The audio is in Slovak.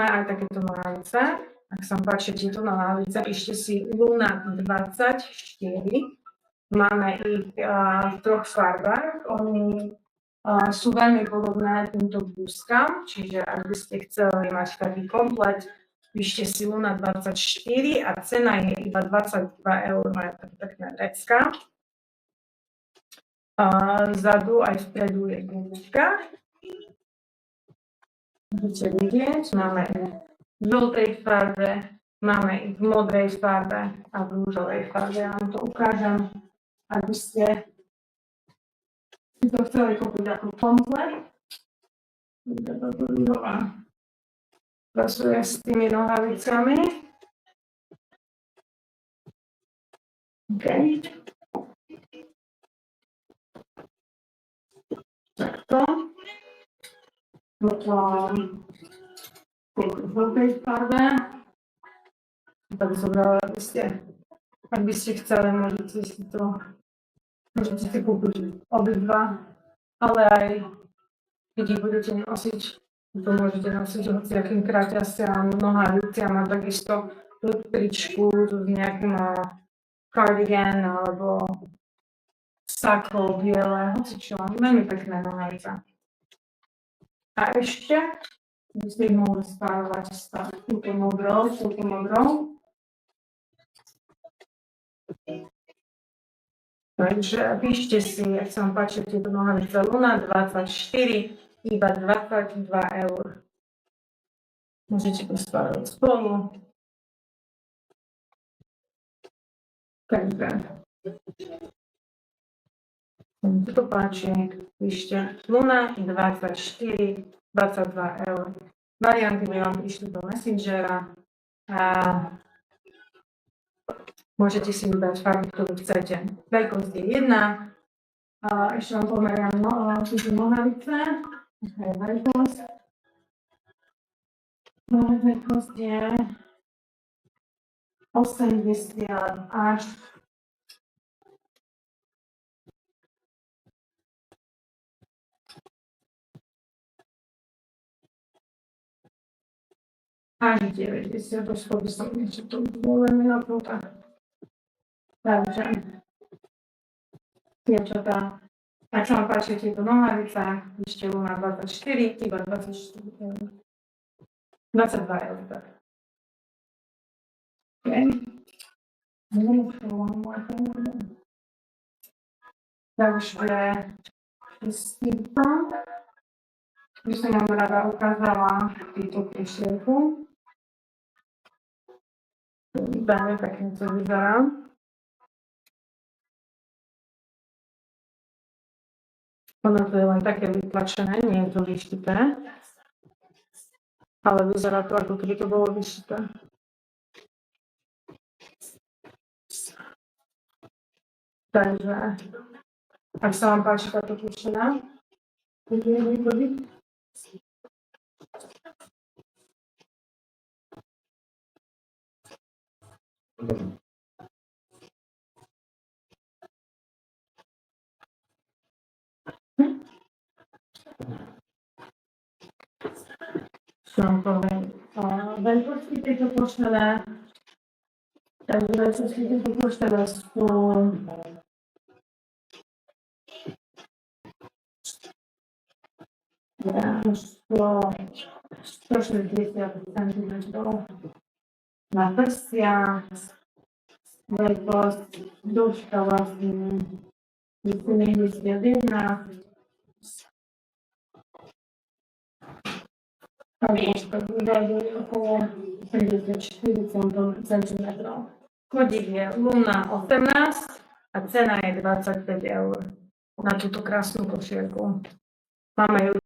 aj takéto nohavice. Ak sa vám páči tieto nohavice, píšte si Luna 24. Máme ich v 3 farbách. Oni sú veľmi podobné týmto blúzkam, čiže ak by ste chceli mať taký komplet, píšte si Luna 24 a cena je iba 22 €, majú také pekné vrecká. Vzadu aj vpredu je gumička. Môžete vidieť, máme ich v žltej farbe, máme ich v modrej farbe a v rúžovej farbe. Ja vám to ukážem, aby ste si to chceli kúpiť ako komplet. Táto rúžová pasuje s tými nohavicami. OK. Takto. Potom v žltej farbe. Tak zobrala by ste, ak by ste chceli, môžete si kúpiť obidva, ale aj keď ich budete nosiť, to môžete nosiť hociakým kraťasiam, nohaviciam a takisto tú tričku s nejakým cardigan alebo sako biele, hocičo, veľmi pekné nohavice. A ešte by ste ich mohli spárovať s touto modrou. Takže píšte si, ak sa vám páčia tieto nohavice Luna 24, iba 22 €. Môžete to spárovať spolu. Takže, ak sa to páči, píšte Luna 24, 22 €. Varianty by vám prišli do Messengera a môžete si vybrať farbu, ktorú chcete. Veľkosť je 1. Ešte vám pomeriam tieto nohavice. Aká je veľkosť? Veľkosť je 80 až 90. Došlo by som niečo tu veľmi napnutá. Takže, dievčatá, ak sa vám páči tieto nohavice, píšte Luna 24, iba 24 €. 22 €, tak. OK. Takže, čistito. By som vám rada ukázala túto prišielku. Veľmi pekne to vyzerá. Ono to je len také vytlačené, nie je to vyšité, ale vyzerá to, ako keby to bolo vyšité. Takže, ak sa vám páči táto kučina, budeme vychodiť. Som poviem, veľkosti tejto košele, takže veľkosti tejto košele sú 160 cm na prstia, veľkosť, dĺžka vlastne 71, a dĺžka zhruba okolo 74 cm. Kodík je Luna 18 a cena je 25 € na túto krásnu košielku. Máme ju